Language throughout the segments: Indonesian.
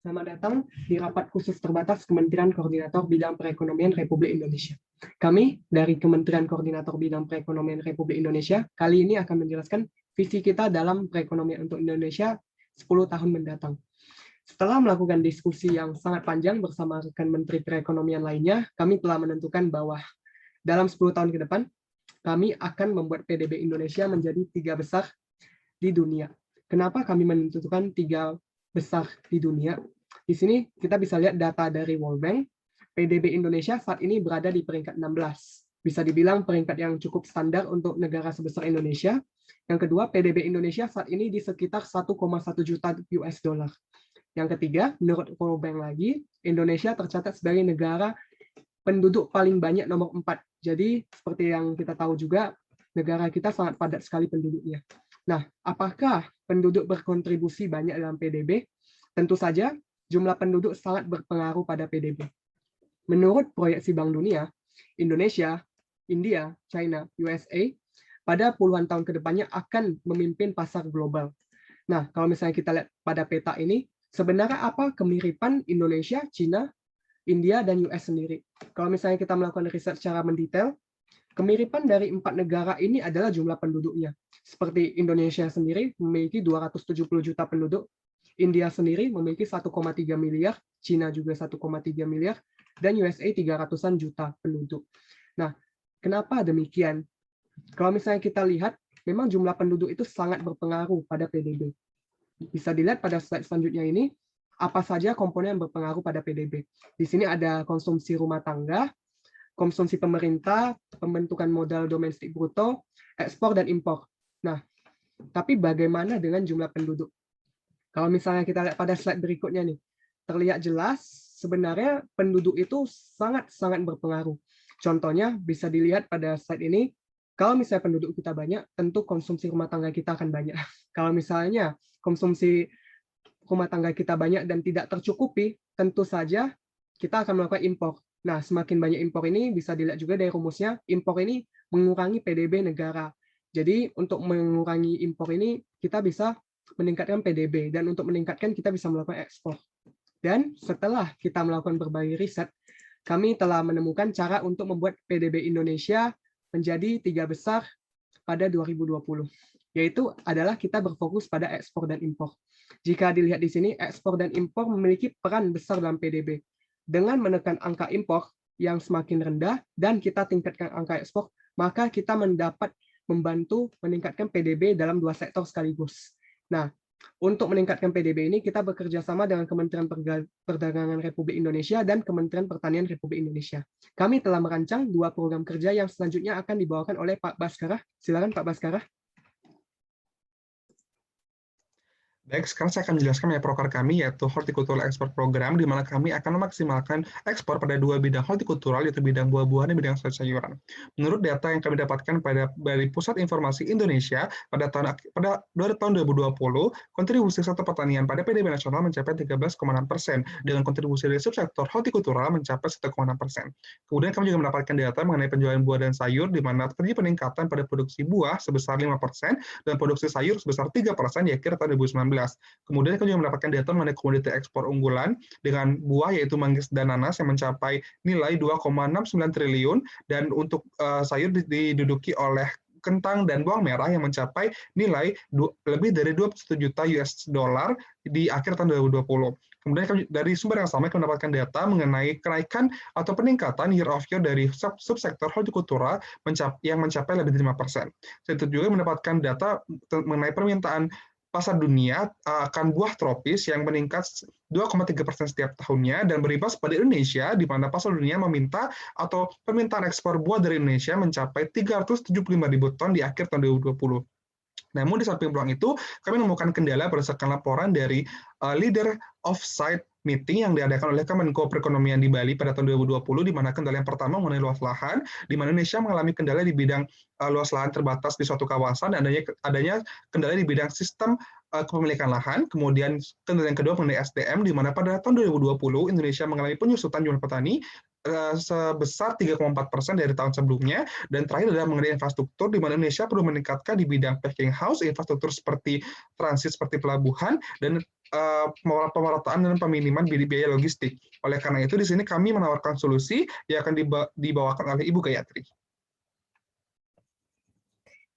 Selamat datang di rapat khusus terbatas Kementerian Koordinator Bidang Perekonomian Republik Indonesia. Kami dari Kementerian Koordinator Bidang Perekonomian Republik Indonesia kali ini akan menjelaskan visi kita dalam perekonomian untuk Indonesia 10 tahun mendatang. Setelah melakukan diskusi yang sangat panjang bersama rekan Menteri Perekonomian lainnya, kami telah menentukan bahwa dalam 10 tahun ke depan, kami akan membuat PDB Indonesia menjadi 3 besar di dunia. Kenapa kami menentukan 3 besar di dunia? Di sini kita bisa lihat data dari World Bank. PDB Indonesia saat ini berada di peringkat 16. Bisa dibilang peringkat yang cukup standar untuk negara sebesar Indonesia. Yang kedua, PDB Indonesia saat ini di sekitar 1,1 juta US dollar. Yang ketiga, menurut World Bank lagi, Indonesia tercatat sebagai negara penduduk paling banyak nomor 4. Jadi, seperti yang kita tahu juga, negara kita sangat padat sekali penduduknya. Nah, apakah penduduk berkontribusi banyak dalam PDB? Tentu saja, jumlah penduduk sangat berpengaruh pada PDB. Menurut proyeksi Bank Dunia, Indonesia, India, China, USA, pada puluhan tahun ke depannya akan memimpin pasar global. Nah, kalau misalnya kita lihat pada peta ini, sebenarnya apa kemiripan Indonesia, China, India, dan US sendiri? Kalau misalnya kita melakukan riset secara mendetail, kemiripan dari 4 negara ini adalah jumlah penduduknya. Seperti Indonesia sendiri memiliki 270 juta penduduk, India sendiri memiliki 1,3 miliar, China juga 1,3 miliar, dan USA 300-an juta penduduk. Nah, kenapa demikian? Kalau misalnya kita lihat, memang jumlah penduduk itu sangat berpengaruh pada PDB. Bisa dilihat pada slide selanjutnya ini, apa saja komponen yang berpengaruh pada PDB. Di sini ada konsumsi rumah tangga, konsumsi pemerintah, pembentukan modal domestik bruto, ekspor dan impor. Nah, tapi bagaimana dengan jumlah penduduk? Kalau misalnya kita lihat pada slide berikutnya nih, terlihat jelas sebenarnya penduduk itu sangat-sangat berpengaruh. Contohnya bisa dilihat pada slide ini, kalau misalnya penduduk kita banyak, tentu konsumsi rumah tangga kita akan banyak. Kalau misalnya konsumsi rumah tangga kita banyak dan tidak tercukupi, tentu saja kita akan melakukan impor. Nah, semakin banyak impor ini bisa dilihat juga dari rumusnya, impor ini mengurangi PDB negara. Jadi untuk mengurangi impor ini, kita bisa meningkatkan PDB, dan untuk meningkatkan kita bisa melakukan ekspor. Dan setelah kita melakukan berbagai riset, kami telah menemukan cara untuk membuat PDB Indonesia menjadi 3 besar pada 2020, yaitu adalah kita berfokus pada ekspor dan impor. Jika dilihat di sini, ekspor dan impor memiliki peran besar dalam PDB. Dengan menekan angka impor yang semakin rendah dan kita tingkatkan angka ekspor, maka kita mendapat membantu meningkatkan PDB dalam 2 sektor sekaligus. Nah, untuk meningkatkan PDB ini, kita bekerja sama dengan Kementerian Perdagangan Republik Indonesia dan Kementerian Pertanian Republik Indonesia. Kami telah merancang 2 program kerja yang selanjutnya akan dibawakan oleh Pak Baskara. Silakan Pak Baskara. Baik, sekarang saya akan menjelaskan proker kami, yaitu Horticultural Export Program, di mana kami akan memaksimalkan ekspor pada 2 bidang hortikultural, yaitu bidang buah-buahan dan bidang sayur-sayuran. Menurut data yang kami dapatkan dari Pusat Informasi Indonesia, pada tahun 2020, kontribusi sektor pertanian pada PDB nasional mencapai 13,6%, dengan kontribusi dari subsektor hortikultural mencapai 1,6%. Kemudian kami juga mendapatkan data mengenai penjualan buah dan sayur, di mana terjadi peningkatan pada produksi buah sebesar 5%, dan produksi sayur sebesar 3% di akhir tahun 2019. Kemudian kami juga mendapatkan data mengenai komoditi ekspor unggulan dengan buah, yaitu manggis dan nanas, yang mencapai nilai 2,69 triliun, dan untuk sayur diduduki oleh kentang dan bawang merah yang mencapai nilai lebih dari 21 juta US dollar di akhir tahun 2020. Kemudian dari sumber yang sama kami mendapatkan data mengenai kenaikan atau peningkatan year of year dari subsektor hortikultura yang mencapai lebih dari 5%. Saya juga mendapatkan data mengenai permintaan pasar dunia akan buah tropis yang meningkat 2,3% setiap tahunnya dan berimbas pada Indonesia, di mana pasar dunia meminta atau permintaan ekspor buah dari Indonesia mencapai 375.000 ton di akhir tahun 2020. Namun di samping peluang itu, kami menemukan kendala berdasarkan laporan dari Leader of Site Meeting yang diadakan oleh Kemenko Perekonomian di Bali pada tahun 2020, di mana kendala yang pertama mengenai luas lahan, di mana Indonesia mengalami kendala di bidang luas lahan terbatas di suatu kawasan, dan adanya kendala di bidang sistem kepemilikan lahan. Kemudian kendala yang kedua mengenai SDM, di mana pada tahun 2020 Indonesia mengalami penyusutan jumlah petani sebesar 3,4% dari tahun sebelumnya. Dan terakhir adalah mengenai infrastruktur, di mana Indonesia perlu meningkatkan di bidang packing house, infrastruktur seperti transit, seperti pelabuhan, dan pemerataan dan peminiman biaya logistik. Oleh karena itu, di sini kami menawarkan solusi yang akan dibawakan oleh Ibu Gayatri.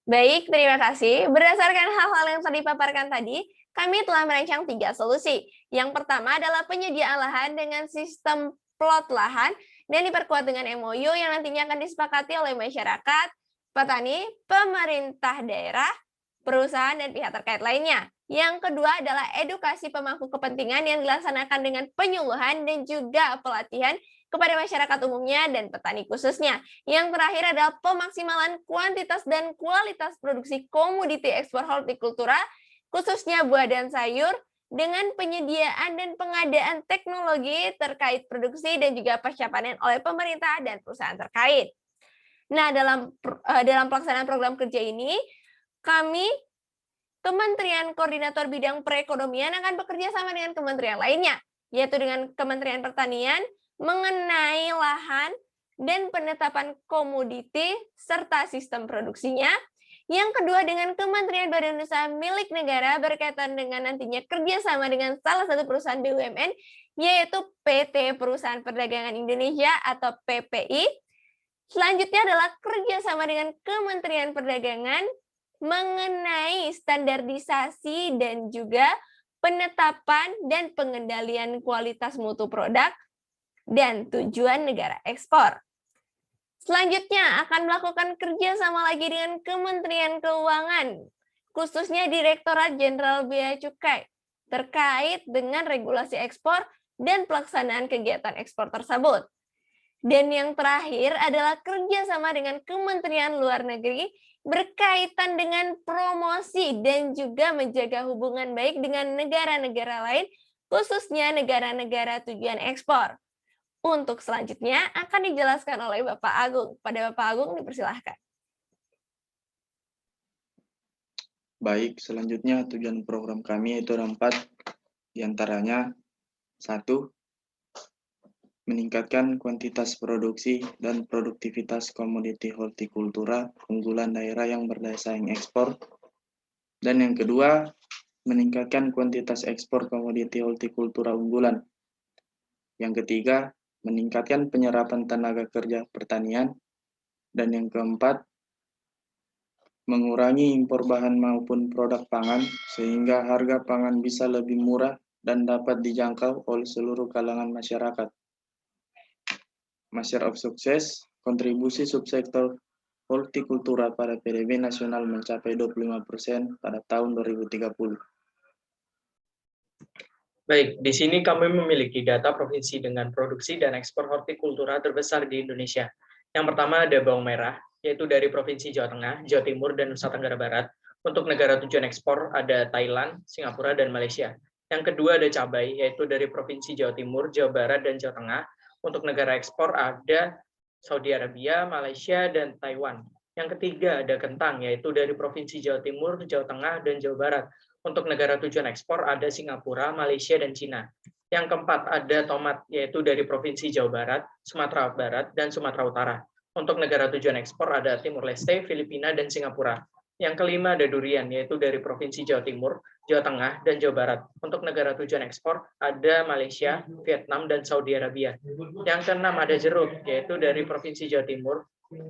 Baik, terima kasih. Berdasarkan hal-hal yang telah dipaparkan tadi, kami telah merancang 3 solusi. Yang pertama adalah penyediaan lahan dengan sistem plot lahan dan diperkuat dengan MOU yang nantinya akan disepakati oleh masyarakat, petani, pemerintah daerah, perusahaan, dan pihak terkait lainnya. Yang kedua adalah edukasi pemangku kepentingan yang dilaksanakan dengan penyuluhan dan juga pelatihan kepada masyarakat umumnya dan petani khususnya. Yang terakhir adalah pemaksimalan kuantitas dan kualitas produksi komoditi ekspor hortikultura, khususnya buah dan sayur, dengan penyediaan dan pengadaan teknologi terkait produksi dan juga pasca panen oleh pemerintah dan perusahaan terkait. Nah, dalam pelaksanaan program kerja ini, kami Kementerian Koordinator Bidang Perekonomian akan bekerja sama dengan kementerian lainnya, yaitu dengan Kementerian Pertanian, mengenai lahan dan penetapan komoditi serta sistem produksinya. Yang kedua dengan Kementerian Badan Usaha milik negara berkaitan dengan nantinya kerjasama dengan salah satu perusahaan BUMN, yaitu PT Perusahaan Perdagangan Indonesia atau PPI. Selanjutnya adalah kerjasama dengan Kementerian Perdagangan mengenai standarisasi dan juga penetapan dan pengendalian kualitas mutu produk dan tujuan negara ekspor. Selanjutnya akan melakukan kerjasama lagi dengan Kementerian Keuangan, khususnya Direktorat Jenderal Bea Cukai, terkait dengan regulasi ekspor dan pelaksanaan kegiatan ekspor tersebut. Dan yang terakhir adalah kerjasama dengan Kementerian Luar Negeri berkaitan dengan promosi dan juga menjaga hubungan baik dengan negara-negara lain, khususnya negara-negara tujuan ekspor. Untuk selanjutnya akan dijelaskan oleh Bapak Agung. Pada Bapak Agung dipersilahkan. Baik, selanjutnya tujuan program kami itu ada 4, diantaranya 1. Meningkatkan kuantitas produksi dan produktivitas komoditi hortikultura unggulan daerah yang berdaya saing ekspor. Dan yang kedua, meningkatkan kuantitas ekspor komoditi hortikultura unggulan. Yang ketiga, meningkatkan penyerapan tenaga kerja pertanian. Dan yang keempat, mengurangi impor bahan maupun produk pangan sehingga harga pangan bisa lebih murah dan dapat dijangkau oleh seluruh kalangan masyarakat. Measure of Success, kontribusi subsektor hortikultura pada PDB nasional mencapai 25% pada tahun 2030. Baik, di sini kami memiliki data provinsi dengan produksi dan ekspor hortikultura terbesar di Indonesia. Yang pertama ada bawang merah, yaitu dari Provinsi Jawa Tengah, Jawa Timur, dan Nusa Tenggara Barat. Untuk negara tujuan ekspor ada Thailand, Singapura, dan Malaysia. Yang kedua ada cabai, yaitu dari Provinsi Jawa Timur, Jawa Barat, dan Jawa Tengah. Untuk negara ekspor ada Saudi Arabia, Malaysia, dan Taiwan. Yang ketiga ada kentang, yaitu dari Provinsi Jawa Timur, Jawa Tengah, dan Jawa Barat. Untuk negara tujuan ekspor ada Singapura, Malaysia, dan Cina. Yang keempat ada tomat, yaitu dari Provinsi Jawa Barat, Sumatera Barat, dan Sumatera Utara. Untuk negara tujuan ekspor ada Timur Leste, Filipina, dan Singapura. Yang kelima ada durian, yaitu dari Provinsi Jawa Timur, Jawa Tengah, dan Jawa Barat. Untuk negara tujuan ekspor ada Malaysia, Vietnam, dan Saudi Arabia. Yang keenam ada jeruk, yaitu dari Provinsi Jawa Timur,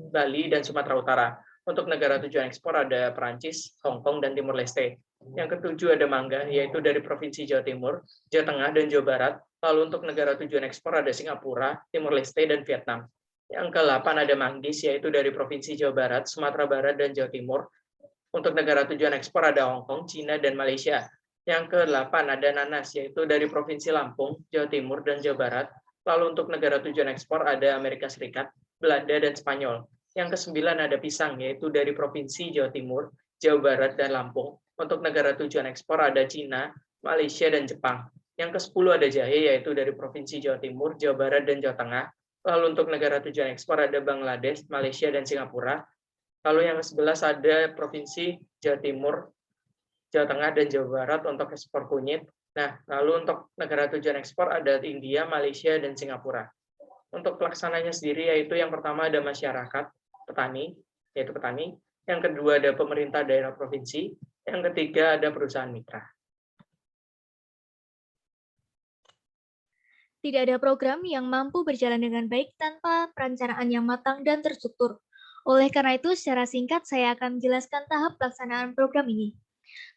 Bali, dan Sumatera Utara. Untuk negara tujuan ekspor ada Perancis, Hong Kong, dan Timur Leste. Yang ketujuh ada mangga, yaitu dari Provinsi Jawa Timur, Jawa Tengah, dan Jawa Barat. Lalu untuk negara tujuan ekspor ada Singapura, Timur Leste, dan Vietnam. Yang ke-8 ada manggis, yaitu dari Provinsi Jawa Barat, Sumatera Barat, dan Jawa Timur. Untuk negara tujuan ekspor ada Hong Kong, Cina, dan Malaysia. Yang ke-8 ada nanas, yaitu dari Provinsi Lampung, Jawa Timur, dan Jawa Barat. Lalu untuk negara tujuan ekspor ada Amerika Serikat, Belanda, dan Spanyol. Yang ke-9 ada pisang, yaitu dari Provinsi Jawa Timur, Jawa Barat, dan Lampung. Untuk negara tujuan ekspor ada Cina, Malaysia, dan Jepang. Yang ke-10 ada jahe, yaitu dari Provinsi Jawa Timur, Jawa Barat, dan Jawa Tengah. Lalu untuk negara tujuan ekspor ada Bangladesh, Malaysia, dan Singapura. Lalu yang ke-11 ada Provinsi Jawa Timur, Jawa Tengah, dan Jawa Barat untuk ekspor kunyit. Nah, lalu untuk negara tujuan ekspor ada India, Malaysia, dan Singapura. Untuk pelaksananya sendiri yaitu yang pertama ada masyarakat, petani, yaitu petani. Yang kedua ada pemerintah daerah provinsi. Yang ketiga ada perusahaan mitra. Tidak ada program yang mampu berjalan dengan baik tanpa perencanaan yang matang dan terstruktur. Oleh karena itu, secara singkat saya akan menjelaskan tahap pelaksanaan program ini.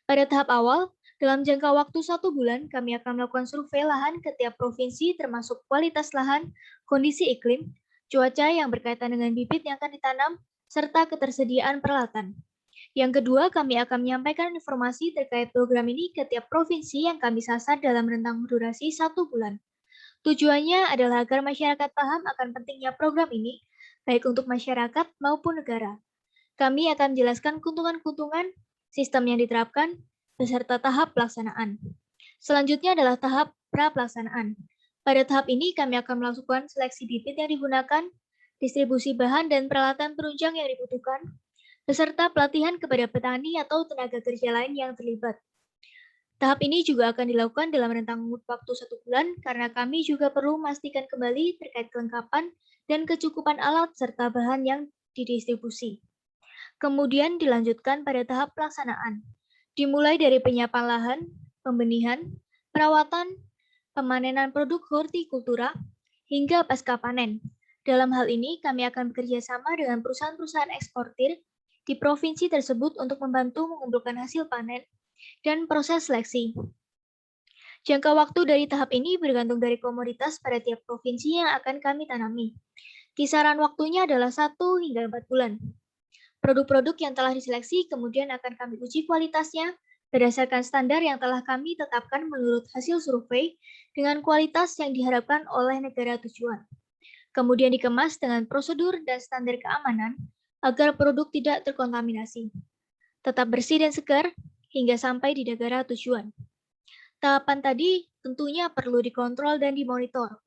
Pada tahap awal, dalam jangka waktu 1 bulan, kami akan melakukan survei lahan ke tiap provinsi termasuk kualitas lahan, kondisi iklim, cuaca yang berkaitan dengan bibit yang akan ditanam, serta ketersediaan peralatan. Yang kedua, kami akan menyampaikan informasi terkait program ini ke tiap provinsi yang kami sasar dalam rentang durasi 1 bulan. Tujuannya adalah agar masyarakat paham akan pentingnya program ini, baik untuk masyarakat maupun negara. Kami akan menjelaskan keuntungan-keuntungan sistem yang diterapkan beserta tahap pelaksanaan. Selanjutnya adalah tahap pra-pelaksanaan. Pada tahap ini, kami akan melakukan seleksi bibit yang digunakan, distribusi bahan dan peralatan penunjang yang dibutuhkan, beserta pelatihan kepada petani atau tenaga kerja lain yang terlibat. Tahap ini juga akan dilakukan dalam rentang waktu 1 bulan karena kami juga perlu memastikan kembali terkait kelengkapan dan kecukupan alat serta bahan yang didistribusi. Kemudian dilanjutkan pada tahap pelaksanaan, dimulai dari penyiapan lahan, pembenihan, perawatan, pemanenan produk hortikultura, hingga pasca panen. Dalam hal ini, kami akan bekerja sama dengan perusahaan-perusahaan eksportir di provinsi tersebut untuk membantu mengumpulkan hasil panen dan proses seleksi. Jangka waktu dari tahap ini bergantung dari komoditas pada tiap provinsi yang akan kami tanami. Kisaran waktunya adalah 1 hingga 4 bulan. Produk-produk yang telah diseleksi kemudian akan kami uji kualitasnya berdasarkan standar yang telah kami tetapkan menurut hasil survei dengan kualitas yang diharapkan oleh negara tujuan. Kemudian dikemas dengan prosedur dan standar keamanan agar produk tidak terkontaminasi, tetap bersih dan segar, hingga sampai di negara tujuan. Tahapan tadi tentunya perlu dikontrol dan dimonitor,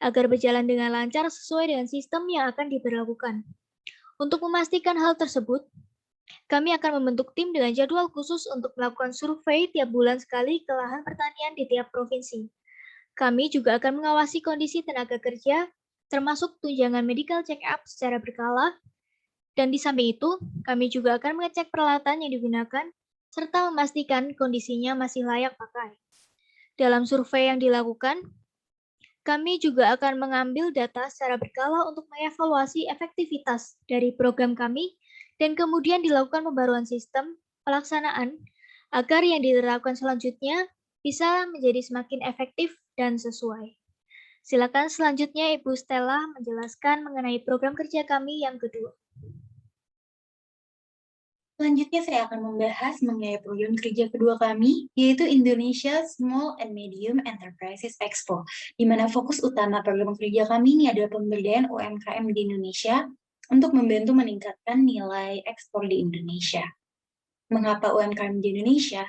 agar berjalan dengan lancar sesuai dengan sistem yang akan diberlakukan. Untuk memastikan hal tersebut, kami akan membentuk tim dengan jadwal khusus untuk melakukan survei tiap bulan sekali ke lahan pertanian di tiap provinsi. Kami juga akan mengawasi kondisi tenaga kerja, termasuk tunjangan medical check-up secara berkala, dan di samping itu, kami juga akan mengecek peralatan yang digunakan serta memastikan kondisinya masih layak pakai. Dalam survei yang dilakukan, kami juga akan mengambil data secara berkala untuk mengevaluasi efektivitas dari program kami dan kemudian dilakukan pembaruan sistem pelaksanaan agar yang diterapkan selanjutnya bisa menjadi semakin efektif dan sesuai. Silakan selanjutnya Ibu Stella menjelaskan mengenai program kerja kami yang kedua. Selanjutnya saya akan membahas mengenai program kerja kedua kami, yaitu Indonesia Small and Medium Enterprises Expo, di mana fokus utama program kerja kami ini adalah pemberdayaan UMKM di Indonesia untuk membantu meningkatkan nilai ekspor di Indonesia. Mengapa UMKM di Indonesia?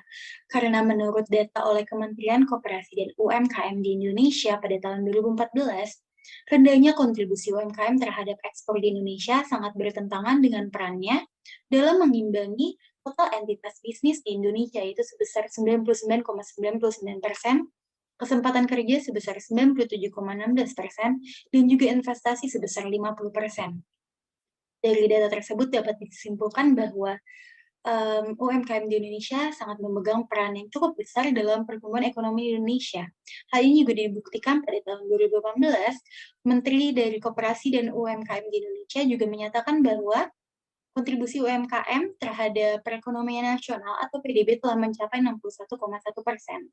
Karena menurut data oleh Kementerian Koperasi dan UMKM di Indonesia pada tahun 2014, rendahnya kontribusi UMKM terhadap ekspor di Indonesia sangat bertentangan dengan perannya dalam mengimbangi total entitas bisnis di Indonesia, yaitu sebesar 99,99%, kesempatan kerja sebesar 97,16%, dan juga investasi sebesar 50%. Dari data tersebut dapat disimpulkan bahwa UMKM di Indonesia sangat memegang peran yang cukup besar dalam pertumbuhan ekonomi di Indonesia. Hal ini juga dibuktikan pada tahun 2018, Menteri dari Koperasi dan UMKM di Indonesia juga menyatakan bahwa kontribusi UMKM terhadap perekonomian nasional atau PDB telah mencapai 61,1%.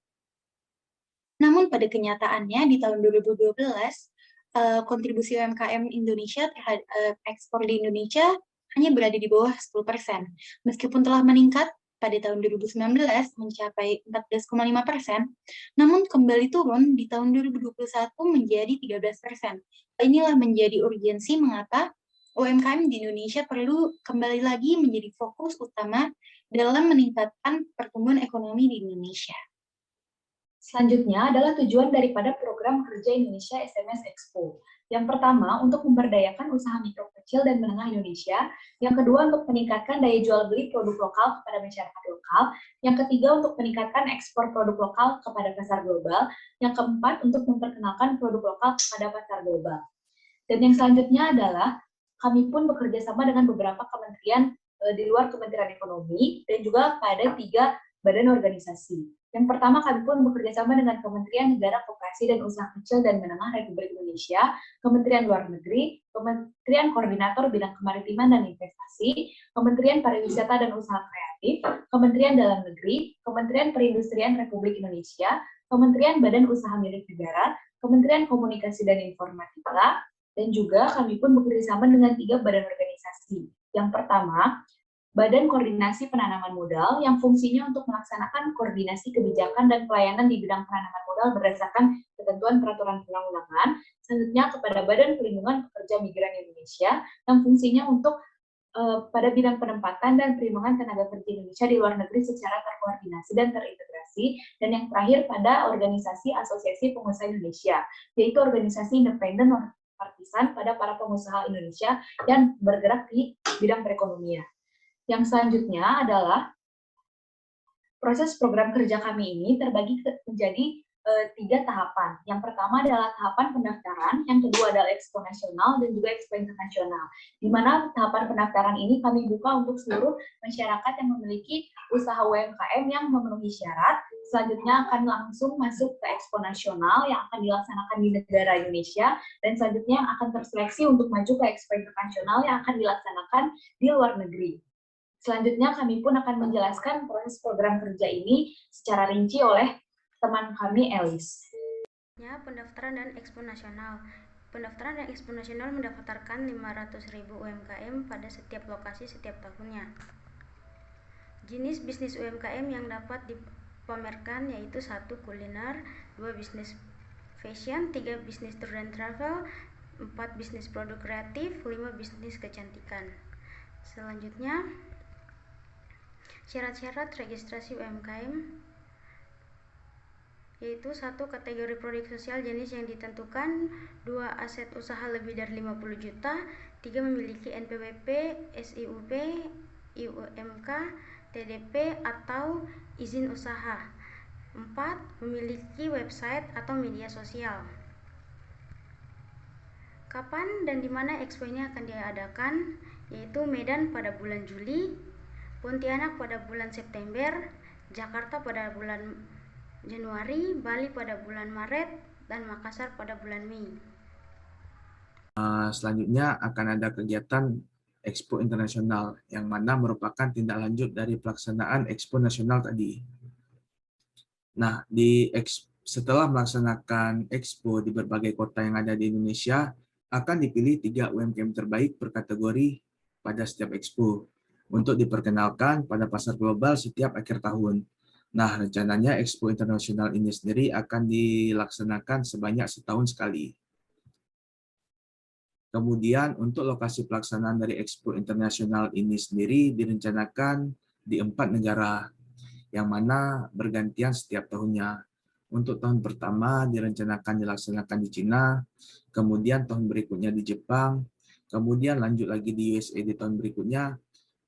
Namun pada kenyataannya di tahun 2012, kontribusi UMKM Indonesia terhadap ekspor di Indonesia hanya berada di bawah 10%, meskipun telah meningkat pada tahun 2019 mencapai 14,5%, namun kembali turun di tahun 2021 menjadi 13%. Inilah menjadi urgensi mengapa UMKM di Indonesia perlu kembali lagi menjadi fokus utama dalam meningkatkan pertumbuhan ekonomi di Indonesia. Selanjutnya adalah tujuan daripada program kerja Indonesia SMS Expo. Yang pertama, untuk memberdayakan usaha mikro kecil dan menengah Indonesia. Yang kedua, untuk meningkatkan daya jual beli produk lokal kepada masyarakat lokal. Yang ketiga, untuk meningkatkan ekspor produk lokal kepada pasar global. Yang keempat, untuk memperkenalkan produk lokal kepada pasar global. Dan yang selanjutnya adalah, kami pun bekerja sama dengan beberapa kementerian di luar Kementerian Ekonomi, dan juga pada 3 badan organisasi. Yang pertama, kami pun bekerja sama dengan Kementerian Negara Koperasi dan Usaha Kecil dan Menengah Republik Indonesia, Kementerian Luar Negeri, Kementerian Koordinator Bidang Kemaritiman dan Investasi, Kementerian Pariwisata dan Usaha Kreatif, Kementerian Dalam Negeri, Kementerian Perindustrian Republik Indonesia, Kementerian Badan Usaha Milik Negara, Kementerian Komunikasi dan Informatika, dan juga kami pun bekerja sama dengan 3 badan organisasi. Yang pertama, Badan Koordinasi Penanaman Modal yang fungsinya untuk melaksanakan koordinasi kebijakan dan pelayanan di bidang penanaman modal berdasarkan ketentuan peraturan perundang-undangan. Selanjutnya kepada Badan Perlindungan Pekerja Migran Indonesia yang fungsinya untuk pada bidang penempatan dan perlindungan tenaga kerja Indonesia di luar negeri secara terkoordinasi dan terintegrasi. Dan yang terakhir pada Organisasi Asosiasi Pengusaha Indonesia, yaitu organisasi independen non-partisan pada para pengusaha Indonesia yang bergerak di bidang perekonomian. Yang selanjutnya adalah proses program kerja kami ini terbagi menjadi 3 tahapan. Yang pertama adalah tahapan pendaftaran, yang kedua adalah expo nasional, dan juga expo internasional. Di mana tahapan pendaftaran ini kami buka untuk seluruh masyarakat yang memiliki usaha UMKM yang memenuhi syarat. Selanjutnya akan langsung masuk ke expo nasional yang akan dilaksanakan di negara Indonesia, dan selanjutnya akan terseleksi untuk maju ke expo internasional yang akan dilaksanakan di luar negeri. Selanjutnya kami pun akan menjelaskan proses program kerja ini secara rinci oleh teman kami Elis. Pendaftaran dan Expo Nasional. Pendaftaran dan Expo Nasional mendaftarkan 500.000 UMKM pada setiap lokasi setiap tahunnya. Jenis bisnis UMKM yang dapat dipamerkan yaitu 1. Kuliner, 2. Bisnis fashion, 3. Bisnis tour dan travel, 4. Bisnis produk kreatif, 5. Bisnis kecantikan. Selanjutnya, syarat-syarat registrasi UMKM yaitu 1. Kategori produk sosial jenis yang ditentukan, 2. Aset usaha lebih dari 50 juta, 3. Memiliki NPWP, SIUP, IUMK, TDP atau izin usaha, 4. Memiliki website atau media sosial. Kapan dan di mana expo ini akan diadakan? Yaitu Medan pada bulan Juli, Pontianak pada bulan September, Jakarta pada bulan Januari, Bali pada bulan Maret, dan Makassar pada bulan Mei. Selanjutnya akan ada kegiatan Expo Internasional, yang mana merupakan tindak lanjut dari pelaksanaan Expo Nasional tadi. Nah, setelah melaksanakan Expo di berbagai kota yang ada di Indonesia, akan dipilih 3 UMKM terbaik per kategori pada setiap Expo untuk diperkenalkan pada pasar global setiap akhir tahun. Nah, rencananya Expo Internasional ini sendiri akan dilaksanakan sebanyak setahun sekali. Kemudian untuk lokasi pelaksanaan dari Expo Internasional ini sendiri direncanakan di 4 negara, yang mana bergantian setiap tahunnya. Untuk tahun pertama direncanakan dilaksanakan di Cina, kemudian tahun berikutnya di Jepang, kemudian lanjut lagi di USA di tahun berikutnya,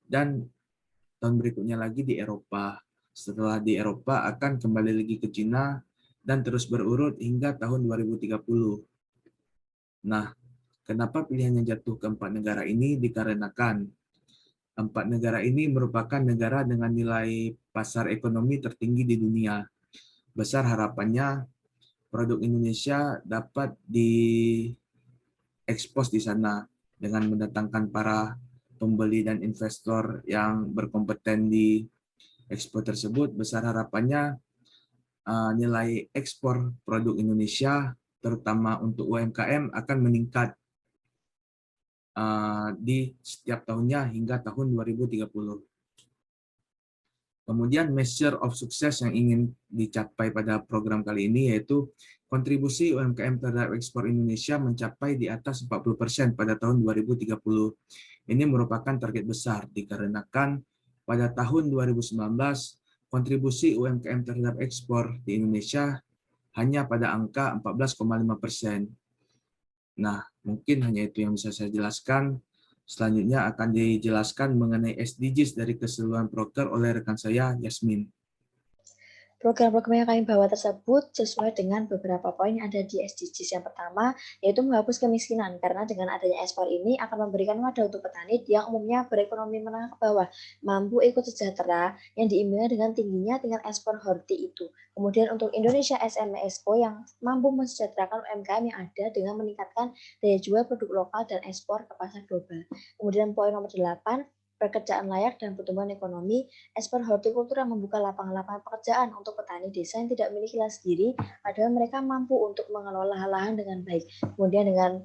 dan tahun berikutnya lagi di Eropa. Setelah di Eropa akan kembali lagi ke Cina dan terus berurut hingga tahun 2030. Nah, kenapa pilihannya jatuh ke 4 negara ini? Dikarenakan 4 negara ini merupakan negara dengan nilai pasar ekonomi tertinggi di dunia. Besar harapannya produk Indonesia dapat diekspos di sana dengan mendatangkan para pembeli dan investor yang berkompeten di Expo tersebut. Besar harapannya nilai ekspor produk Indonesia, terutama untuk UMKM, akan meningkat di setiap tahunnya hingga tahun 2030. Kemudian measure of success yang ingin dicapai pada program kali ini yaitu kontribusi UMKM terhadap ekspor Indonesia mencapai di atas 40% pada tahun 2030. Ini merupakan target besar dikarenakan pada tahun 2019, kontribusi UMKM terhadap ekspor di Indonesia hanya pada angka 14,5%. Nah, mungkin hanya itu yang bisa saya jelaskan. Selanjutnya akan dijelaskan mengenai SDGs dari keseluruhan proker oleh rekan saya, Yasmin. Program-program yang kami bawa tersebut sesuai dengan beberapa poin yang ada di SDGs. Yang pertama, yaitu menghapus kemiskinan, karena dengan adanya ekspor ini akan memberikan wadah untuk petani yang umumnya berekonomi menengah ke bawah, mampu ikut sejahtera yang diimbangi dengan tingginya tingkat ekspor horti itu. Kemudian untuk Indonesia SME Expo yang mampu mensejahterakan UMKM yang ada dengan meningkatkan daya jual produk lokal dan ekspor ke pasar global. Kemudian poin nomor 8, pekerjaan layak dan pertumbuhan ekonomi. Ekspor hortikultura membuka lapangan-lapangan pekerjaan untuk petani desa yang tidak memiliki lahan sendiri, padahal mereka mampu untuk mengelola lahan dengan baik. Kemudian dengan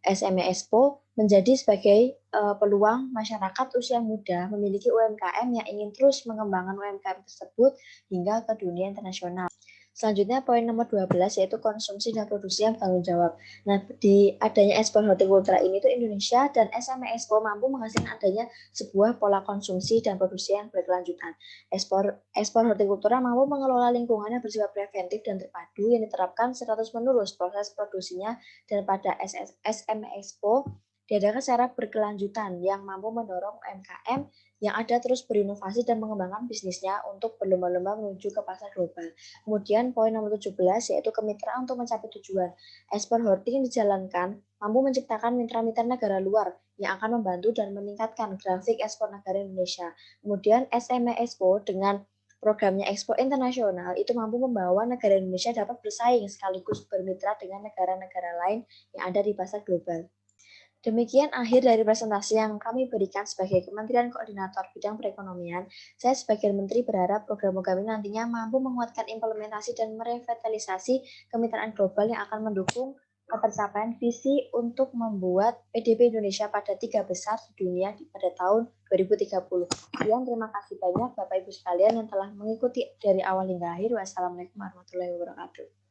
SME Expo menjadi sebagai peluang masyarakat usia muda memiliki UMKM yang ingin terus mengembangkan UMKM tersebut hingga ke dunia internasional. Selanjutnya poin nomor 12 yaitu konsumsi dan produksi yang bertanggung jawab. Nah, di adanya ekspor hortikultura ini tuh Indonesia dan SME Expo mampu menghasilkan adanya sebuah pola konsumsi dan produksi yang berkelanjutan. Ekspor hortikultura mampu mengelola lingkungan yang bersifat preventif dan terpadu yang diterapkan terus-menerus proses produksinya, dan pada SME Expo diadakan secara berkelanjutan yang mampu mendorong UMKM yang ada terus berinovasi dan mengembangkan bisnisnya untuk berlomba-lomba menuju ke pasar global. Kemudian poin nomor 17 yaitu kemitraan untuk mencapai tujuan. Ekspor horti yang dijalankan mampu menciptakan mitra-mitra negara luar yang akan membantu dan meningkatkan grafik ekspor negara Indonesia. Kemudian SME Expo dengan programnya Expo Internasional itu mampu membawa negara Indonesia dapat bersaing sekaligus bermitra dengan negara-negara lain yang ada di pasar global. Demikian akhir dari presentasi yang kami berikan sebagai Kementerian Koordinator Bidang Perekonomian. Saya sebagai Menteri berharap program-program ini nantinya mampu menguatkan implementasi dan merevitalisasi kemitraan global yang akan mendukung tercapaian visi untuk membuat PDB Indonesia pada 3 besar di dunia pada tahun 2030. Sekian, terima kasih banyak Bapak Ibu sekalian yang telah mengikuti dari awal hingga akhir. Wassalamualaikum warahmatullahi wabarakatuh.